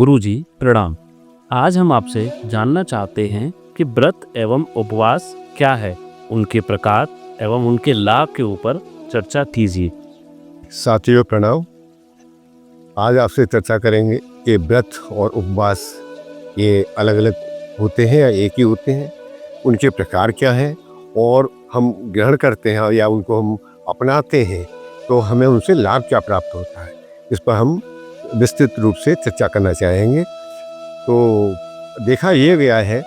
गुरुजी प्रणाम। आज हम आपसे जानना चाहते हैं कि व्रत एवं उपवास क्या है, उनके प्रकार एवं उनके लाभ के ऊपर चर्चा कीजिए। साथियों प्रणाम। आज आपसे चर्चा करेंगे कि व्रत और उपवास ये अलग अलग होते हैं या एक ही होते हैं, उनके प्रकार क्या हैं और हम ग्रहण करते हैं या उनको हम अपनाते हैं तो हमें उनसे लाभ क्या प्राप्त होता है, इस पर हम विस्तृत रूप से चर्चा करना चाहेंगे। तो देखा ये गया है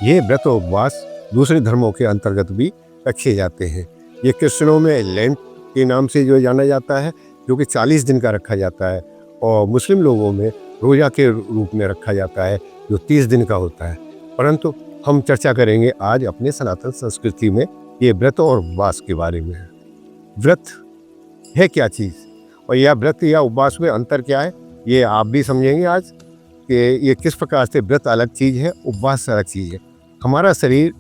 ये व्रत और उपवास दूसरे धर्मों के अंतर्गत भी रखे जाते हैं। ये क्रिश्चियनों में लेंट के नाम से जो जाना जाता है, जो कि 40 दिन का रखा जाता है, और मुस्लिम लोगों में रोज़ा के रूप में रखा जाता है जो 30 दिन का होता है। परंतु हम चर्चा करेंगे आज अपने सनातन संस्कृति में ये व्रत और उपवास के बारे में। व्रत है क्या चीज़ और यह व्रत या उपवास में अंतर क्या है, ये आप भी समझेंगे आज कि ये किस प्रकार से व्रत अलग चीज़ है, उपवास अलग चीज़ है। हमारा शरीर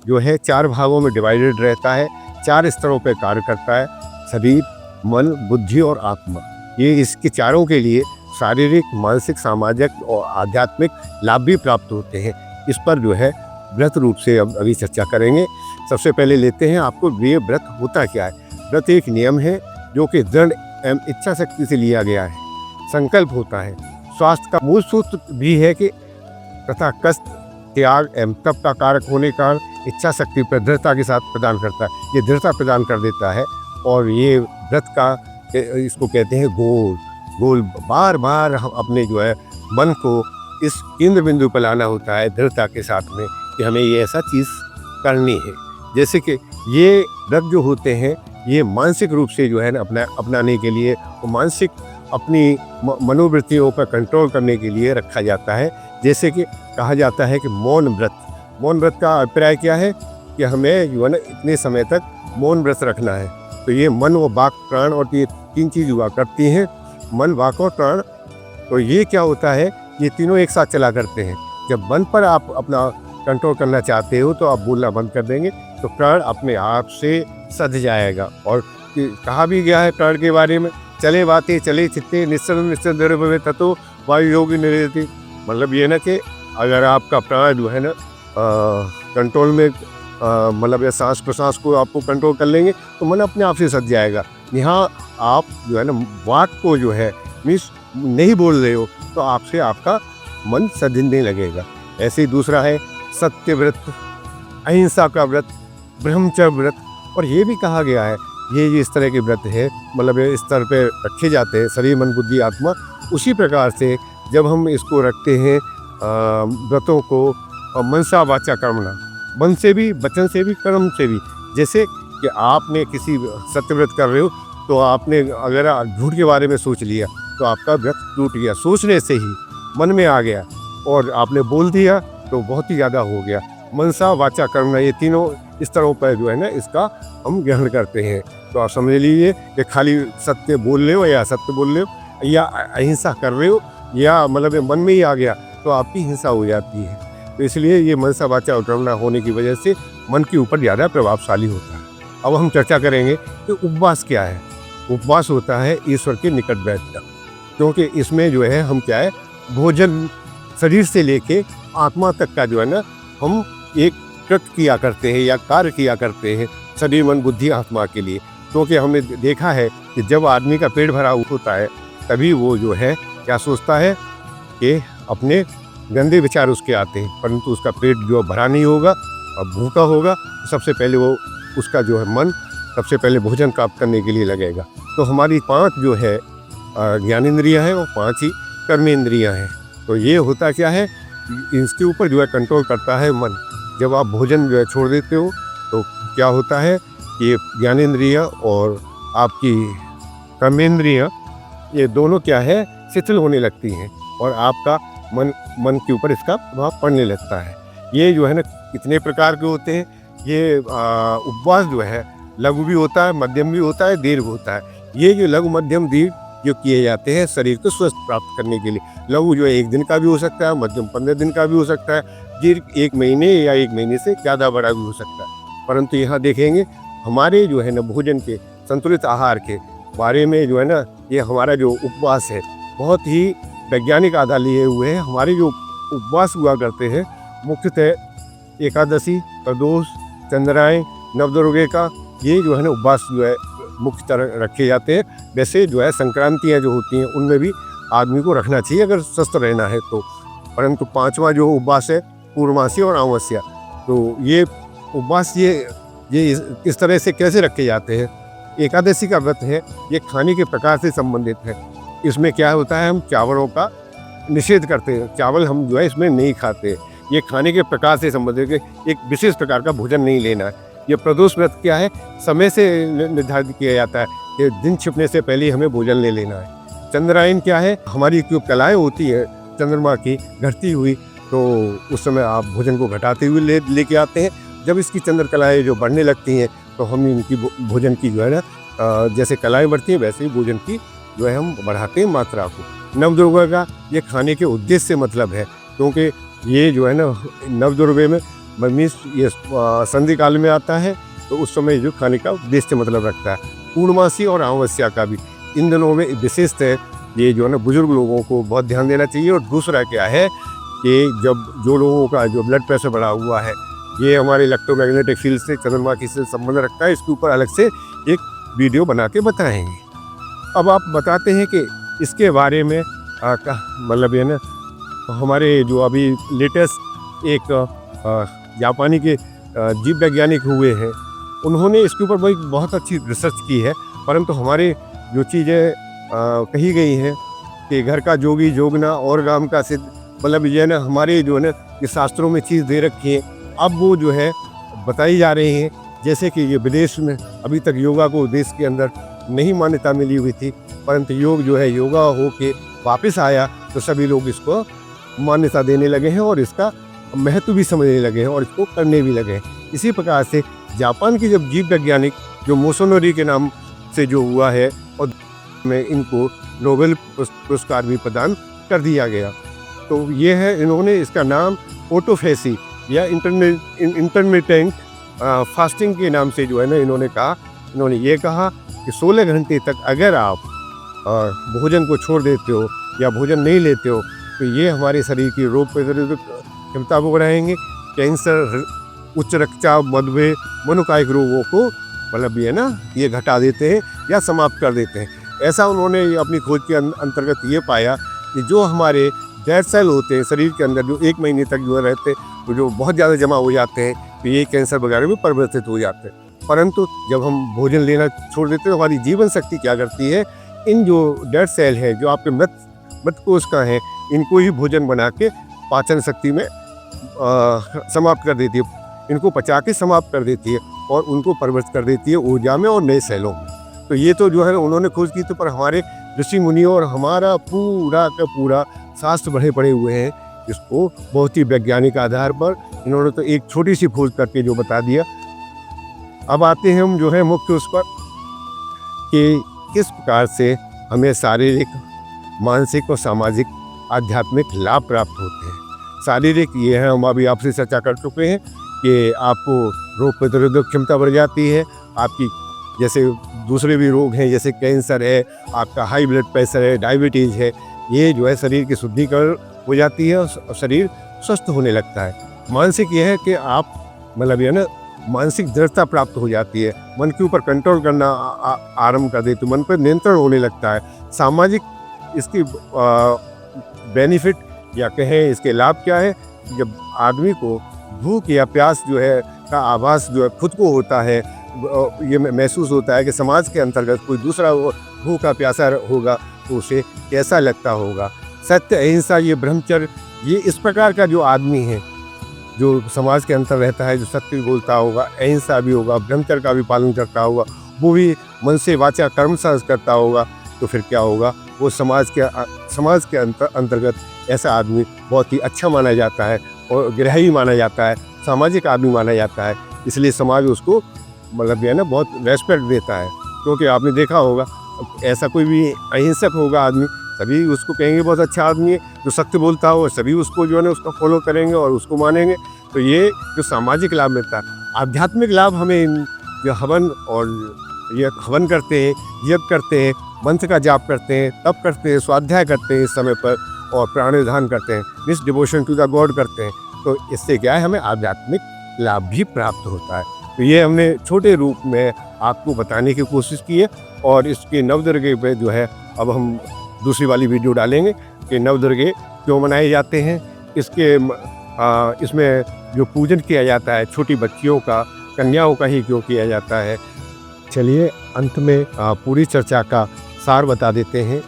जो है 4 भागों में डिवाइडेड रहता है, 4 स्तरों पर कार्य करता है, शरीर, मन, बुद्धि और आत्मा। ये इसके चारों के लिए शारीरिक, मानसिक, सामाजिक और आध्यात्मिक लाभ भी प्राप्त होते हैं। इस पर जो है व्रत रूप से अब अभी चर्चा करेंगे। सबसे पहले लेते हैं आपको ये व्रत होता क्या है। व्रत एक नियम है जो कि दृढ़ एवं इच्छा शक्ति से लिया गया है, संकल्प होता है। स्वास्थ्य का मूल सूत्र भी है कि तथा कष्ट, त्याग एवं तप का कारक होने का इच्छा शक्ति पर दृढ़ता के साथ प्रदान करता है। ये दृढ़ता प्रदान कर देता है और ये व्रत का इसको कहते हैं गोल बार बार हम अपने जो है मन को इस केंद्र बिंदु पर लाना होता है दृढ़ता के साथ में कि हमें ये ऐसा चीज़ करनी है। जैसे कि ये व्रत जो होते हैं ये मानसिक रूप से जो है ना अपनाने के लिए और मानसिक अपनी मनोवृत्तियों पर कंट्रोल करने के लिए रखा जाता है। जैसे कि कहा जाता है कि मौन व्रत का अभिप्राय क्या है कि हमें जो है ना इतने समय तक मौन व्रत रखना है। तो ये मन व वाक प्राण और ये 3 चीज़ हुआ करती हैं, मन, वाक और प्राण। तो ये क्या होता है, ये तीनों एक साथ चला करते हैं। जब मन पर आप अपना कंट्रोल करना चाहते हो तो आप बोलना बंद कर देंगे तो प्राण अपने आप से सध जाएगा। और कहा भी गया है प्राण के बारे में, चले बातें चले चित्ते निश्चल द्रव्य ततो वायु योगी निरति। मतलब ये ना कि अगर आपका प्राण जो है ना कंट्रोल में मतलब या सांस प्रश्वास को आपको कंट्रोल कर लेंगे तो मन अपने आप से सध जाएगा। यहाँ आप जो है ना वाक को जो है मीन्स नहीं बोल रहे हो तो आपसे आपका मन सधने लगेगा। ऐसे ही दूसरा है सत्य व्रत, अहिंसा का व्रत, ब्रह्मचर्य व्रत। और ये भी कहा गया है ये इस तरह के व्रत है, मतलब इस स्तर पे रखे जाते हैं, शरीर, मन, बुद्धि, आत्मा। उसी प्रकार से जब हम इसको रखते हैं व्रतों को मनसा वाचा कर्मणा, मन से भी, वचन से भी, कर्म से भी। जैसे कि आपने किसी सत्यव्रत कर रहे हो तो आपने अगर झूठ के बारे में सोच लिया तो आपका व्रत टूट गया, सोचने से ही मन में आ गया और आपने बोल दिया तो बहुत ही ज़्यादा हो गया। मनसा वाचा कर्मणा, ये तीनों स्तरों पर जो है ना इसका हम ग्रहण करते हैं। तो आप समझ लीजिए कि खाली सत्य बोल रहे हो या असत्य बोल रहे हो या अहिंसा कर रहे हो या मतलब मन में ही आ गया तो आपकी हिंसा हो जाती है। तो इसलिए ये मनसा वाचा कर्मणा होने की वजह से मन के ऊपर ज़्यादा प्रभावशाली होता है। अब हम चर्चा करेंगे कि उपवास क्या है। उपवास होता है ईश्वर के निकट बैठना, क्योंकि इसमें जो है हम क्या है भोजन शरीर से लेके आत्मा तक का जो है ना हम एक कृत्य किया करते हैं या कार्य किया करते हैं शरीर, मन, बुद्धि, आत्मा के लिए। क्योंकि हमने देखा है कि जब आदमी का पेट भरा होता है तभी वो जो है क्या सोचता है कि अपने गंदे विचार उसके आते हैं, परंतु उसका पेट जो भरा नहीं होगा और भूखा होगा तो सबसे पहले वो उसका जो है मन सबसे पहले भोजन प्राप्त करने के लिए लगेगा। तो हमारी 5 जो है ज्ञानेंद्रियाँ हैं और 5 ही कर्मेंद्रियाँ हैं। तो ये होता क्या है, इसके ऊपर जो है कंट्रोल करता है मन। जब आप भोजन जो है छोड़ देते हो तो क्या होता है कि ज्ञानेंद्रियाँ और आपकी कर्मेंद्रियाँ ये दोनों क्या है शिथिल होने लगती हैं और आपका मन के ऊपर इसका प्रभाव पड़ने लगता है। ये जो है ना कितने प्रकार के होते हैं। ये उपवास जो है लघु भी होता है, मध्यम भी होता है, दीर्घ होता है। ये जो लघु, मध्यम, दीर्घ जो किए जाते हैं शरीर को स्वस्थ प्राप्त करने के लिए। लघु जो है 1 दिन का भी हो सकता है, मध्यम 15 दिन का भी हो सकता है, दीर्घ 1 महीने या 1 महीने से ज़्यादा बड़ा भी हो सकता है। परंतु यहाँ देखेंगे हमारे जो है ना भोजन के संतुलित आहार के बारे में जो है ना ये हमारा जो उपवास है बहुत ही वैज्ञानिक आधार लिए हुए हैं। हमारे जो उपवास हुआ करते हैं मुख्यतः एकादशी, प्रदोष, चंद्रायन, नवदुर्गे का ये जो है ना उपवास जो है मुख्य तरह रखे जाते हैं। वैसे जो है संक्रांतियाँ जो होती हैं उनमें भी आदमी को रखना चाहिए अगर स्वस्थ रहना है तो। परंतु पांचवा जो उपवास है पूर्णमासी और अमावस्या, तो ये उपवास ये इस तरह से कैसे रखे जाते हैं। एकादशी का व्रत है, ये खाने के प्रकार से संबंधित है। इसमें क्या होता है, हम चावलों का निषेध करते हैं, चावल हम जो है इसमें नहीं खाते। ये खाने के प्रकार से संबंधित है, एक विशेष प्रकार का भोजन नहीं लेना है। ये प्रदोष व्रत क्या है, समय से निर्धारित किया जाता है कि दिन छिपने से पहले हमें भोजन ले लेना है। चंद्रायन क्या है, हमारी जो कलाएँ होती है चंद्रमा की घटती हुई, तो उस समय आप भोजन को घटाते हुए लेके आते हैं। जब इसकी चंद्रकलाएँ जो बढ़ने लगती हैं तो हम इनकी भोजन की जो है ना जैसे कलाएँ बढ़ती हैं वैसे ही भोजन की जो है हम बढ़ाते हैं मात्रा को। नवदुर्गा का ये खाने के उद्देश्य से मतलब है, क्योंकि ये जो है ना नवदुर्गे में मीन्स ये संधि काल में आता है, तो उस समय जो खाने का उद्देश्य से मतलब रखता है। पूर्णमासी और अमावस्या का भी इन दिनों में विशिष्ट है, ये जो है ना बुजुर्ग लोगों को बहुत ध्यान देना चाहिए। और दूसरा क्या है कि जब जो लोगों का जो ब्लड प्रेशर बढ़ा हुआ है, ये हमारे इलेक्ट्रोमैग्नेटिक फील्ड से चंद्रमा की से संबंध रखता है, इसके ऊपर अलग से एक वीडियो बना के बताएंगे। अब आप बताते हैं कि इसके बारे में मतलब ये ना हमारे जो अभी लेटेस्ट एक जापानी के जीव वैज्ञानिक हुए हैं, उन्होंने इसके ऊपर बहुत अच्छी रिसर्च की है। परंतु हमारे जो चीज़ें कही गई हैं कि घर का जोगी जोगना और गाम का सिद्ध, मतलब ये ना हमारे जो है ना ये शास्त्रों में चीज़ दे रखी है, अब वो जो है बताई जा रही हैं। जैसे कि ये विदेश में अभी तक योगा को देश के अंदर नहीं मान्यता मिली हुई थी, परंतु योग जो है योगा हो के वापस आया तो सभी लोग इसको मान्यता देने लगे हैं और इसका महत्व भी समझने लगे हैं और इसको करने भी लगे हैं। इसी प्रकार से जापान की जब जीव वैज्ञानिक जो मोसोनोरी के नाम से जो हुआ है और में इनको नोबेल पुरस्कार भी प्रदान कर दिया गया। तो ये है, इन्होंने इसका नाम ऑटोफेसी या इंटरमिटेंट फास्टिंग के नाम से जो है ना इन्होंने ये कहा कि 16 घंटे तक अगर आप भोजन को छोड़ देते हो या भोजन नहीं लेते हो तो ये हमारे शरीर की रोग प्रतिरोधक क्षमता को बढ़ाएंगे। कैंसर, उच्च रक्तचाप, मधुमेह, मनोकायिक रोगों को मतलब ये ना ये घटा देते हैं या समाप्त कर देते हैं। ऐसा उन्होंने अपनी खोज के अंतर्गत ये पाया कि जो हमारे डेड सेल होते हैं शरीर के अंदर, जो 1 महीने तक जो रहते हैं, तो जो बहुत ज़्यादा जमा हो जाते हैं, तो ये कैंसर वगैरह में परिवर्तित हो जाते हैं। परंतु जब हम भोजन लेना छोड़ देते हैं तो हमारी जीवन शक्ति क्या करती है, इन जो डेड सेल है जो आपके मृत कोश का है, इनको ही भोजन बना के पाचन शक्ति में समाप्त कर देती है, इनको पचा के समाप्त कर देती है और उनको परिवर्तित कर देती है ऊर्जा में और नए सेलों में। तो ये तो जो है उन्होंने खोज की, तो पर हमारे ऋषि मुनि और हमारा पूरा का पूरा शास्त्र बढ़े पड़े हुए हैं इसको बहुत ही वैज्ञानिक आधार पर। इन्होंने तो एक छोटी सी खोज करके जो बता दिया। अब आते हैं हम जो है मुख्य उस पर कि किस प्रकार से हमें शारीरिक, मानसिक और सामाजिक आध्यात्मिक लाभ प्राप्त होते हैं। शारीरिक ये है, हम अभी आपसे चर्चा कर चुके हैं कि आपको रोग प्रतिरोधक क्षमता बढ़ जाती है, आपकी जैसे दूसरे भी रोग हैं जैसे कैंसर है, आपका हाई ब्लड प्रेशर है, डायबिटीज़ है, ये जो है शरीर की शुद्धिकरण हो जाती है और शरीर स्वस्थ होने लगता है। मानसिक ये है कि आप मतलब ये ना मानसिक दृढ़ता प्राप्त हो जाती है, मन के ऊपर कंट्रोल करना आरंभ कर देते, मन पर नियंत्रण होने लगता है। सामाजिक इसकी बेनिफिट या कहें इसके लाभ क्या है, जब आदमी को भूख या प्यास जो है का आभास जो है खुद को होता है, ये महसूस होता है कि समाज के अंतर्गत कोई दूसरा भूखा प्यासा होगा तो उसे कैसा लगता होगा। सत्य, अहिंसा, ये ब्रह्मचर्य, ये इस प्रकार का जो आदमी है जो समाज के अंतर रहता है, जो सत्य भी बोलता होगा, अहिंसा भी होगा, ब्रह्मचर्य का भी पालन करता होगा, वो भी मन से वाचा कर्म से करता होगा, तो फिर क्या होगा, वो समाज के अंतर्गत ऐसा आदमी बहुत ही अच्छा माना जाता है और ग्रही माना जाता है, सामाजिक आदमी माना जाता है। इसलिए समाज उसको मतलब ये ना बहुत रेस्पेक्ट देता है, क्योंकि आपने देखा होगा ऐसा कोई भी अहिंसक होगा आदमी, सभी उसको कहेंगे बहुत अच्छा आदमी है, जो सत्य बोलता हो सभी उसको जो है ना उसका फॉलो करेंगे और उसको मानेंगे। तो ये जो सामाजिक लाभ मिलता है। आध्यात्मिक लाभ हमें जो हवन और ये हवन करते हैं, यज्ञ करते हैं, मंत्र का जाप करते हैं, तप करते हैं, स्वाध्याय करते हैं इस समय पर, और प्राणाधान करते हैं, means devotion to the god करते हैं, तो इससे क्या है, हमें आध्यात्मिक लाभ भी प्राप्त होता है। तो ये हमने छोटे रूप में आपको बताने की कोशिश की है। और इसके नवदुर्गे पे जो है अब हम दूसरी वाली वीडियो डालेंगे कि नवदुर्गे क्यों मनाए जाते हैं, इसमें जो पूजन किया जाता है छोटी बच्चियों का, कन्याओं का ही क्यों किया जाता है। चलिए अंत में पूरी चर्चा का सार बता देते हैं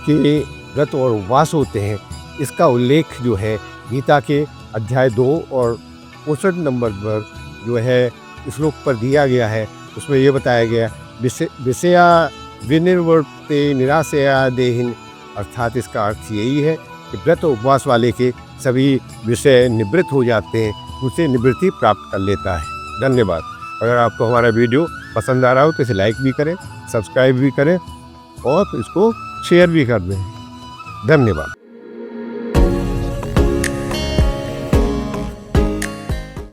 कि व्रत और उपवास होते हैं, इसका उल्लेख जो है गीता के अध्याय 2 और 65 नंबर पर जो है श्लोक पर दिया गया है। उसमें ये बताया गया विषया विनिर्वर्ते निराशया देहिन, अर्थात इसका अर्थ यही है कि व्रत और उपवास वाले के सभी विषय निवृत्त हो जाते हैं, उसे निवृत्ति प्राप्त कर लेता है। धन्यवाद। अगर आपको हमारा वीडियो पसंद आ रहा हो तो इसे लाइक भी करें, सब्सक्राइब भी करें और इसको शेयर भी कर दें। धन्यवाद।